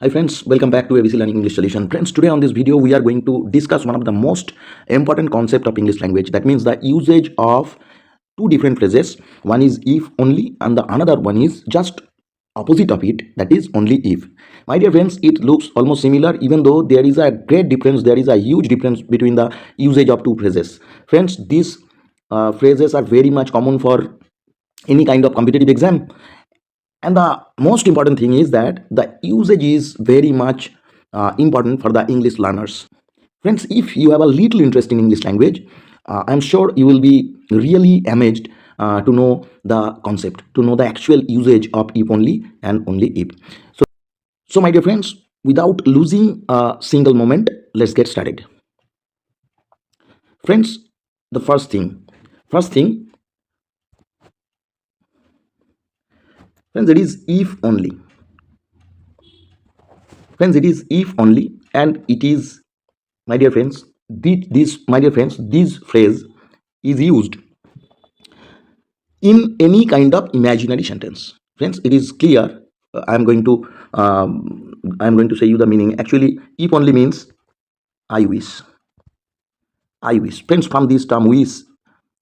Hi friends, welcome back to ABC Learning English Solution. Friends, today on this video we are going to discuss one of the most important concept of English language. That means the usage of two different phrases. One is if only and the another one is just opposite of it, that is only if. My dear friends, it looks almost similar even though there is a great difference, there is a huge difference between the usage of two phrases. Friends, these phrases are very much common for any kind of competitive exam, and the most important thing is that the usage is very much important for the English learners. Friends, if you have a little interest in English language, I'm sure you will be really amazed to know the concept, to know the actual usage of if only and only if. So my dear friends, without losing a single moment, let's get started. Friends, the first thing, friends, it is if only. Friends, it is if only, and it is, my dear friends, this phrase is used in any kind of imaginary sentence. Friends, it is clear. I'm going to say you the meaning. Actually, if only means I wish. I wish. Friends, from this term wish,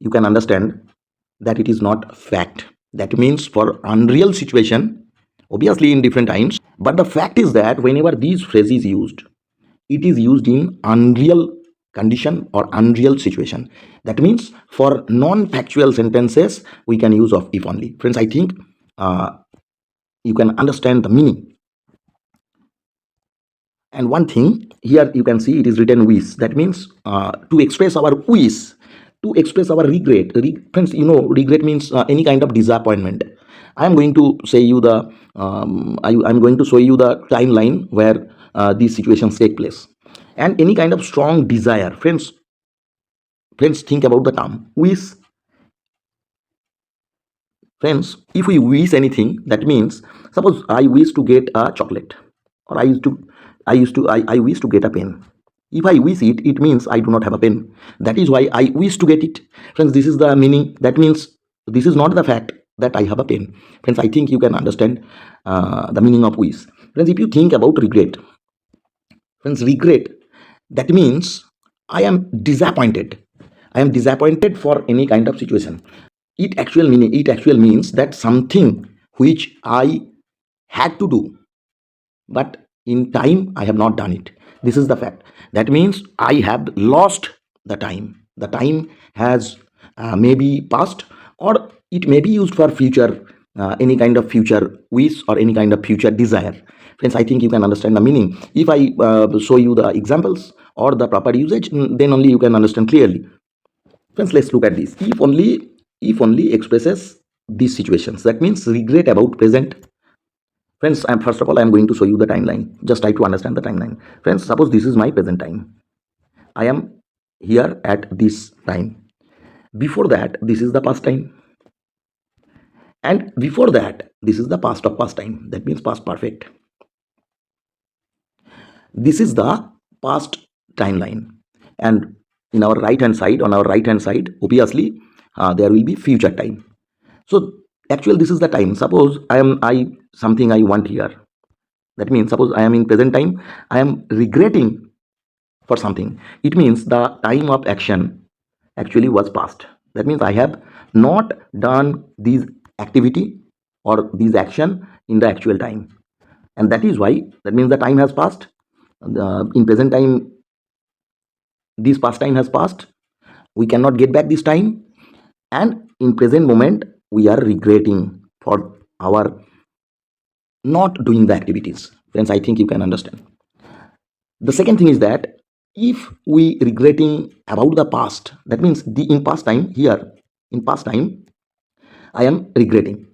you can understand that it is not fact. That means for unreal situation, obviously in different times. But the fact is that whenever these phrase is used, it is used in unreal condition or unreal situation. That means for non-factual sentences we can use of if only. Friends, I think uh, you can understand the meaning. And one thing here, you can see it is written wish. That means to express our wish, to express our regret. Friends, you know regret means any kind of disappointment. I am going to say you the I'm going to show you the timeline where these situations take place. And any kind of strong desire, friends, think about the term wish. Friends, if we wish anything, that means suppose I wish to get a chocolate, or I wish to get a pen. If I wish it, it means I do not have a pen. That is why I wish to get it. Friends, this is the meaning. That means this is not the fact that I have a pen. Friends, I think you can understand the meaning of wish. Friends, if you think about regret, friends, regret, that means I am disappointed. I am disappointed for any kind of situation. It actual means that something which I had to do, but in time I have not done it. This is the fact. That means I have lost the time has maybe passed, or it may be used for future, any kind of future wish or any kind of future desire. Friends, I think you can understand the meaning. If I show you the examples or the proper usage, then only you can understand clearly. Friends, let's look at this. If only expresses these situations. That means regret about present. Friends, first of all, I'm going to show you the timeline. Just try to understand the timeline. Friends, suppose this is my present time. I am here at this time. Before that, this is the past time. And before that, this is the past of past time. That means past perfect. This is the past timeline. And in our right hand side, on our right hand side, obviously, there will be future time. So actually, this is the time. Suppose I something I want here. That means suppose I am in present time, I am regretting for something. It means the time of action actually was past. That means I have not done this activity or this action in the actual time, and that is why, that means the time has passed. In present time, this past time has passed. We cannot get back this time, and in present moment we are regretting for our not doing the activities. Friends, I think you can understand. The second thing is that if we regretting about the past, that means the in past time, here in past time I am regretting.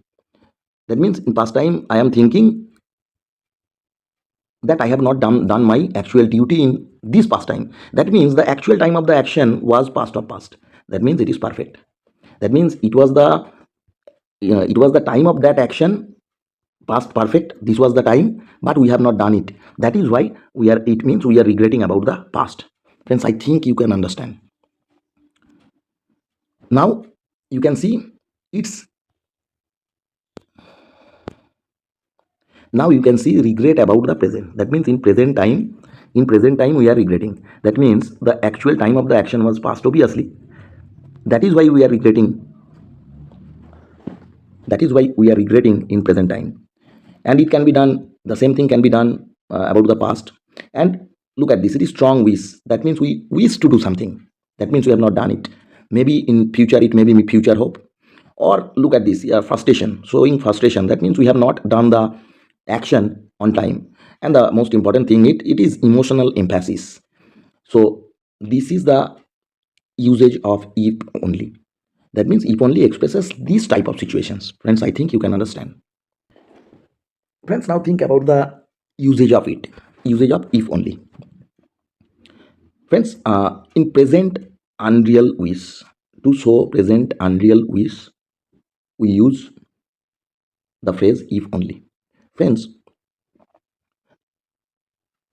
That means in past time I am thinking that I have not done my actual duty in this past time. That means the actual time of the action was past of past. That means it is perfect. That means it was the time of that action, past perfect. This was the time, but we have not done it. That is why it means we are regretting about the past. Friends, I think you can understand. Now you can see it's Now you can see regret about the present. That means in present time we are regretting. That means the actual time of the action was past, obviously. That is why we are regretting. That is why we are regretting in present time. And it can be done, the same thing can be done about the past. And look at this, it is strong wish. That means we wish to do something. That means we have not done it. Maybe in future, it may be future hope. Or look at this, frustration, showing frustration. That means we have not done the action on time. And the most important thing, it is emotional emphasis. So this is the usage of if only. That means if only expresses these type of situations. Friends, I think you can understand. Friends, now think about the usage of it. Usage of if only. Friends, in present unreal wish, to show present unreal wish, we use the phrase if only. Friends,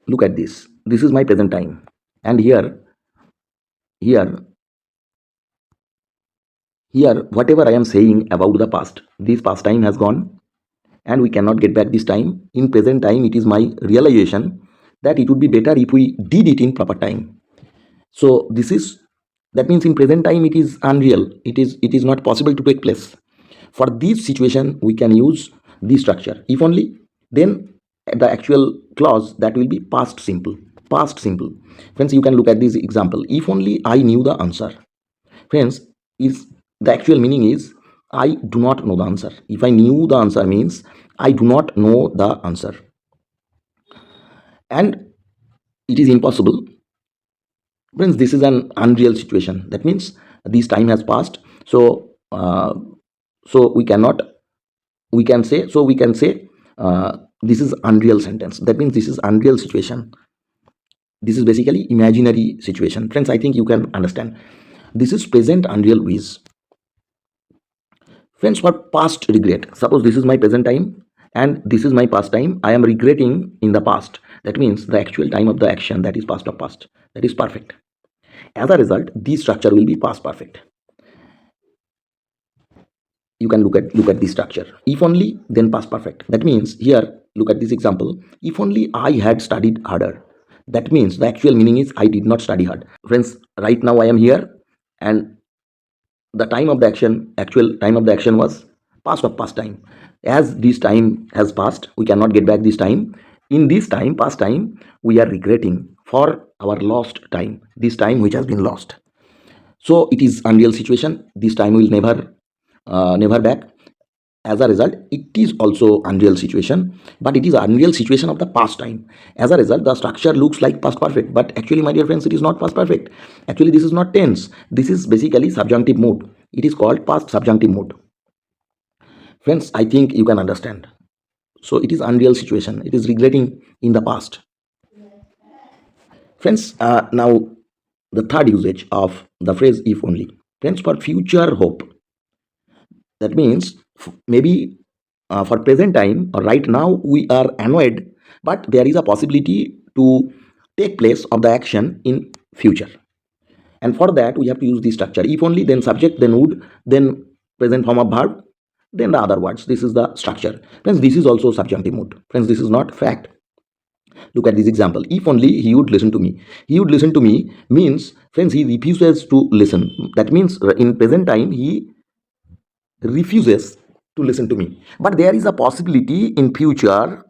look at this. This is my present time. And here, whatever I am saying about the past, this past time has gone and we cannot get back this time. In present time, it is my realization that it would be better if we did it in proper time. So this is, that means in present time it is unreal. It is not possible to take place. For this situation, we can use this structure. If only, then the actual clause that will be past simple. Past simple. Friends, you can look at this example. If only I knew the answer. Friends, is the actual meaning is I do not know the answer. If I knew the answer means I do not know the answer. And it is impossible. Friends, this is an unreal situation. That means this time has passed. So we cannot, we can say, this is unreal sentence. That means this is unreal situation. This is basically imaginary situation. Friends, I think you can understand. This is present unreal wish. Friends, for past regret, suppose this is my present time and this is my past time. I am regretting in the past. That means the actual time of the action, that is past of past, that is perfect. As a result, this structure will be past perfect. You can look at this structure. If only, then past perfect. That means here, look at this example. If only I had studied harder. That means the actual meaning is I did not study hard. Friends, right now I am here and the time of the action, actual time of the action was past of past time. As this time has passed, we cannot get back this time. In this time, past time, we are regretting for our lost time, this time which has been lost. So it is unreal situation. This time will never back. As a result, it is also unreal situation, but it is unreal situation of the past time. As a result, the structure looks like past perfect, but actually, my dear friends, it is not past perfect. Actually, this is not tense. This is basically subjunctive mode. It is called past subjunctive mode. Friends, I think you can understand. So it is unreal situation. It is regretting in the past. Friends, now the third usage of the phrase if only. Friends, for future hope. That means maybe for present time or right now we are annoyed, but there is a possibility to take place of the action in future. And for that we have to use this structure. If only, then subject, then would, then present form of verb, then the other words. This is the structure. Friends, this is also subjunctive mode. Friends, this is not fact. Look at this example. If only he would listen to me. He would listen to me means, friends, he refuses to listen. That means in present time he refuses to listen to me, but there is a possibility in future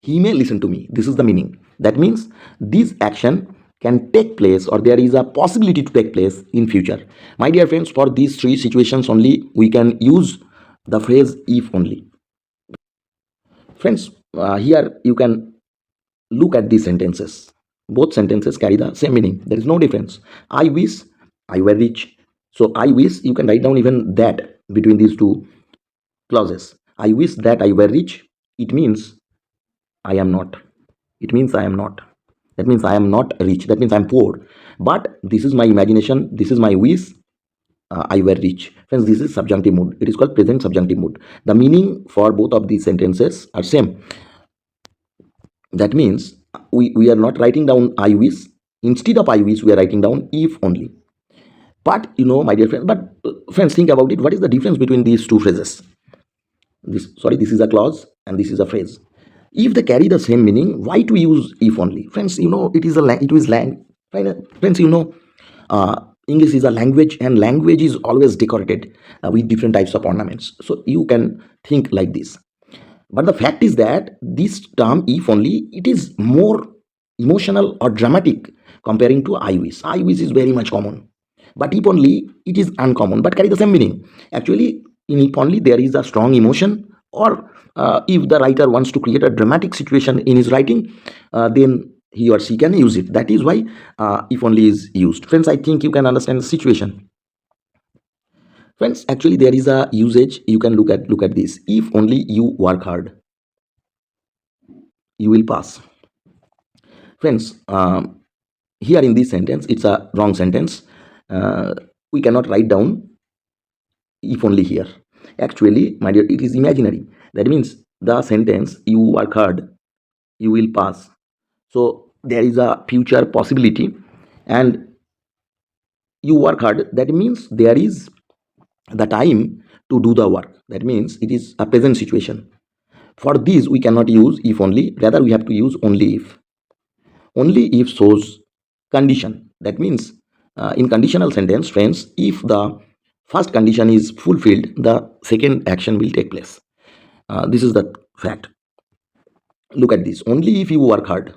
he may listen to me. This is the meaning. That means this action can take place, or there is a possibility to take place in future. My dear friends, for these three situations only we can use the phrase if only. Friends, here you can look at these sentences. Both sentences carry the same meaning. There is no difference. I wish I were rich. So I wish, you can write down even that between these two clauses. I wish that I were rich. It means I am not. It means I am not. That means I am not rich. That means I am poor. But this is my imagination. This is my wish. I were rich. Friends, this is subjunctive mood. It is called present subjunctive mood. The meaning for both of these sentences are same. That means we are not writing down I wish. Instead of I wish, we are writing down if only. But my dear friends, friends, think about it. What is the difference between these two phrases? this is a clause and this is a phrase. If they carry the same meaning, why to use if only? Friends, it is a it is friends, English is a language, and language is always decorated with different types of ornaments. So you can think like this. But the fact is that this term if only, it is more emotional or dramatic comparing to I wish. I wish is very much common, but if only, it is uncommon but carry the same meaning. Actually, in if only there is a strong emotion, or if the writer wants to create a dramatic situation in his writing, then he or she can use it. That is why if only is used. Friends, I think you can understand the situation. Friends, actually there is a usage. You can look at this. If only you work hard, you will pass. Friends, here in this sentence, it's a wrong sentence. We cannot write down if only here. Actually, my dear, it is imaginary. That means the sentence, you work hard, you will pass. So there is a future possibility, and you work hard, that means there is the time to do the work. That means it is a present situation. For this, we cannot use if only, rather we have to use only if. Only if shows condition. That means in conditional sentence, friends, if the first condition is fulfilled, the second action will take place. This is the fact. Look at this. Only if you work hard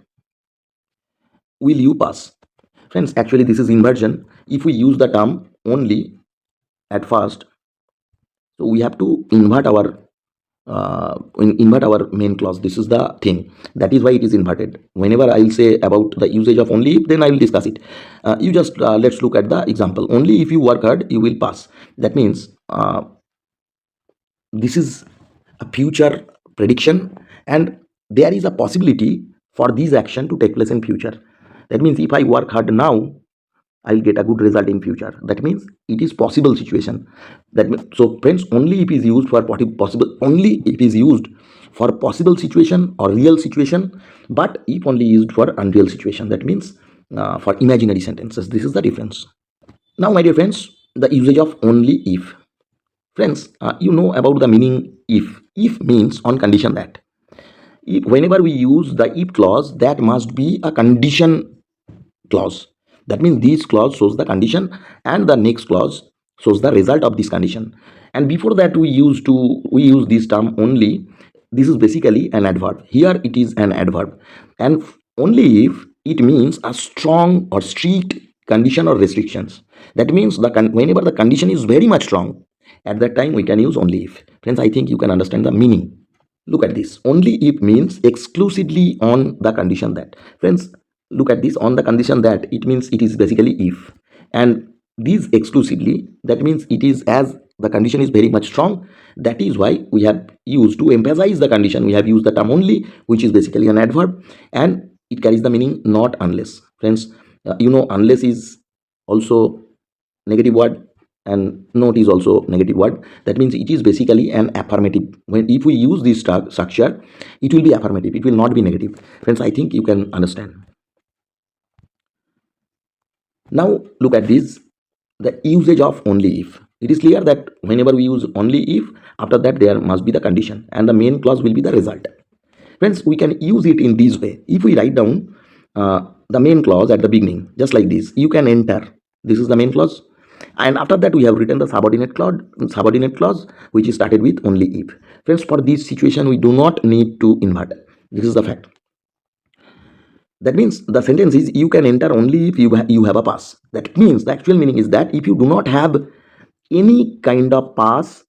will you pass. Friends, actually this is inversion. If we use the term only at first, so we have to invert our main clause. This is the thing. That is why it is inverted. Whenever I will say about the usage of only if, then I will discuss it. You just let's look at the example. Only if you work hard, you will pass. That means this is a future prediction, and there is a possibility for this action to take place in future. That means if I work hard now, I'll get a good result in future. That means it is possible situation. So friends, only if is used for possible, only if is used for possible situation or real situation, but if only used for unreal situation. That means for imaginary sentences. This is the difference. Now, my dear friends, the usage of only if. Friends, you know about the meaning if. If means on condition that. If, whenever we use the if clause, that must be a condition clause. That means this clause shows the condition, and the next clause shows the result of this condition. And before that, we use this term only. This is basically an adverb. Here it is an adverb, and only if it means a strong or strict condition or restrictions. That means whenever the condition is very much strong, at that time we can use only if. Friends, I think you can understand the meaning. Look at this. Only if means exclusively on the condition that. Friends, look at this. On the condition that, it means it is basically if. And this exclusively, that means it is as the condition is very much strong. That is why we have used, to emphasize the condition, we have used the term only, which is basically an adverb, and it carries the meaning not unless. Friends, unless is also negative word, and not is also negative word. That means it is basically an affirmative. If we use this structure, it will be affirmative, it will not be negative. Friends, I think you can understand. Now look at this, the usage of only if. It is clear that whenever we use only if, after that there must be the condition, and the main clause will be the result. Friends, we can use it in this way. If we write down the main clause at the beginning, just like this, you can enter. This is the main clause, and after that we have written the subordinate clause, which is started with only if. Friends, for this situation we do not need to invert. This is the fact. That means the sentence is, you can enter only if you have a pass. That means the actual meaning is that if you do not have any kind of pass,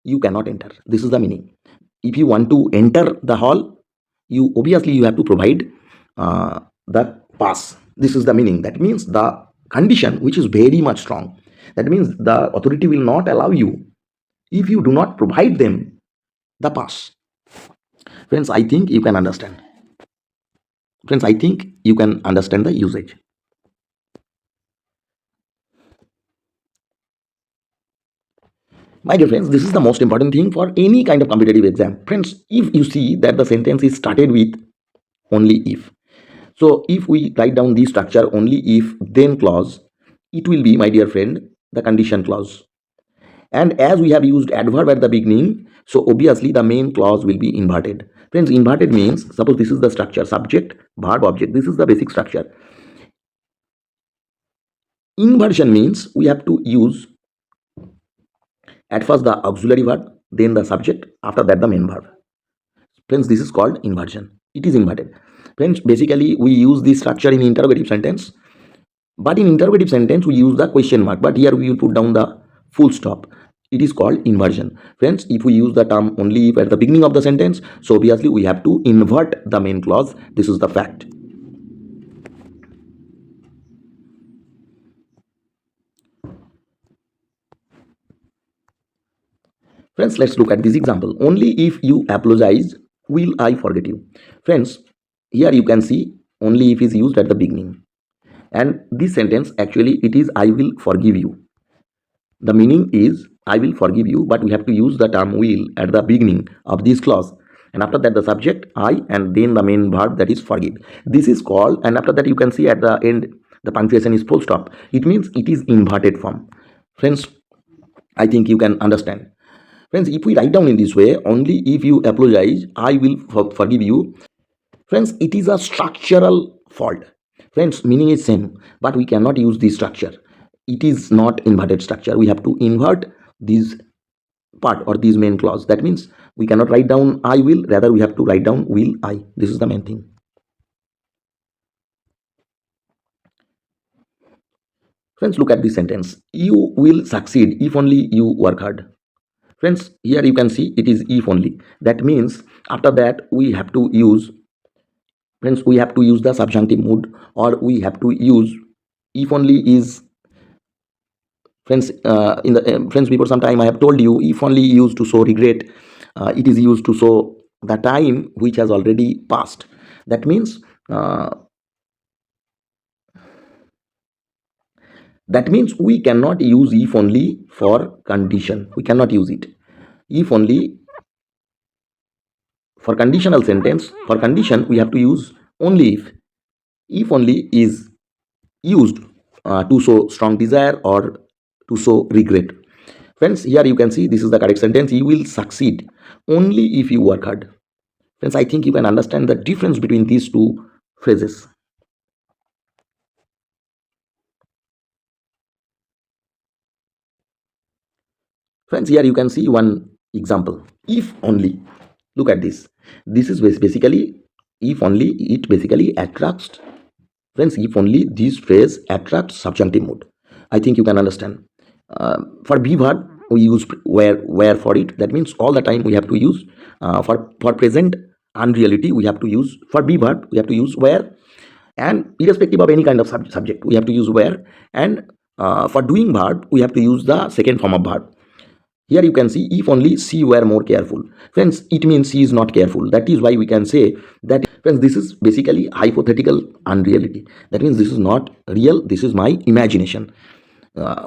you cannot enter. This is the meaning. If you want to enter the hall, you obviously you have to provide the pass. This is the meaning. That means the condition, which is very much strong. That means the authority will not allow you if you do not provide them the pass. Friends, I think you can understand. Friends, I think you can understand the usage. My dear friends, this is the most important thing for any kind of competitive exam. Friends, if you see that the sentence is started with only if, so if we write down the structure only if then clause, it will be, my dear friend, the condition clause. And as we have used adverb at the beginning, so obviously the main clause will be inverted. Friends, inverted means, suppose this is the structure: subject, verb, object. This is the basic structure. Inversion means we have to use at first the auxiliary verb, then the subject, after that the main verb. Friends, this is called inversion. It is inverted. Friends, basically we use this structure in interrogative sentence, but in interrogative sentence we use the question mark, but here we will put down the full stop. It is called inversion. Friends, if we use the term only if at the beginning of the sentence, so obviously we have to invert the main clause. This is the fact. Friends, let's look at this example. Only if you apologize will I forget you. Friends, here you can see only if is used at the beginning, and this sentence actually it is I will forgive you. The meaning is I will forgive you, but we have to use the term will at the beginning of this clause, and after that the subject I, and then the main verb, that is forgive. This is called, and after that you can see at the end the punctuation is full stop. It means it is inverted form. Friends, I think you can understand. Friends, if we write down in this way, only if you apologize I will forgive you. Friends, it is a structural fault. Friends, meaning is same, but we cannot use this structure. It is not inverted structure. We have to invert this part or this main clause. That means we cannot write down I will, rather we have to write down will I. This is the main thing. Friends, look at this sentence. You will succeed if only you work hard. Friends, here you can see it is if only. That means after that we have to use, friends, we have to use the subjunctive mood, or we have to use if only is, friends, in the friends, before some time I have told you if only used to show regret. It is used to show the time which has already passed. That means we cannot use if only for condition. We cannot use it. If only for conditional sentence, for condition we have to use only if. If only is used to show strong desire or to show regret. Friends, here you can see this is the correct sentence. You will succeed only if you work hard. Friends, I think you can understand the difference between these two phrases. Friends, here you can see one example. If only. Look at this. This is basically if only. It basically attracts. Friends, if only this phrase attracts subjunctive mood. I think you can understand. For be verb, we use where for it. That means all the time we have to use for present unreality. We have to use for be verb. We have to use where, and irrespective of any kind of subject, we have to use where. And for doing verb, we have to use the second form of verb. Here you can see if only she were more careful. Friends, it means she is not careful. That is why we can say that, friends, this is basically hypothetical unreality. That means this is not real. This is my imagination.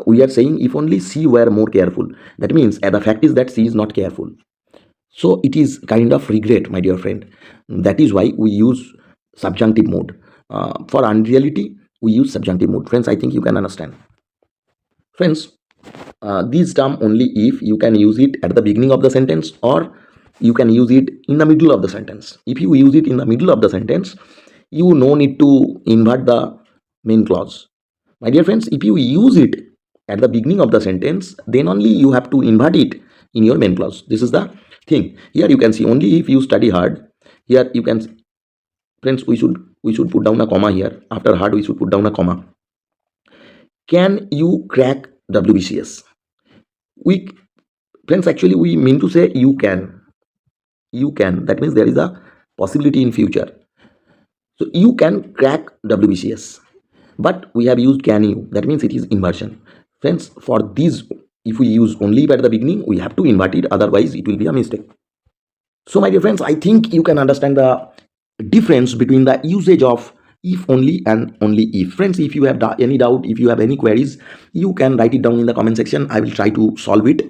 We are saying if only she were more careful. That means the fact is that she is not careful. So it is kind of regret, my dear friend. That is why we use subjunctive mode. For unreality, we use subjunctive mode. Friends, I think you can understand. Friends, this term only if, you can use it at the beginning of the sentence, or you can use it in the middle of the sentence. If you use it in the middle of the sentence, you no need to invert the main clause. My dear friends, if you use it at the beginning of the sentence, then only you have to invert it in your main clause. This is the thing. Here you can see only if you study hard. Here you can, friends, we should put down a comma here. After hard we should put down a comma. Can you crack WBCS? We, friends, actually we mean to say you can. You can. That means there is a possibility in future. So you can crack WBCS. But we have used can you. That means it is inversion. Friends, for these, if we use only at the beginning, we have to invert it. Otherwise, it will be a mistake. So, my dear friends, I think you can understand the difference between the usage of if only and only if. Friends, if you have any doubt, if you have any queries, you can write it down in the comment section. I will try to solve it.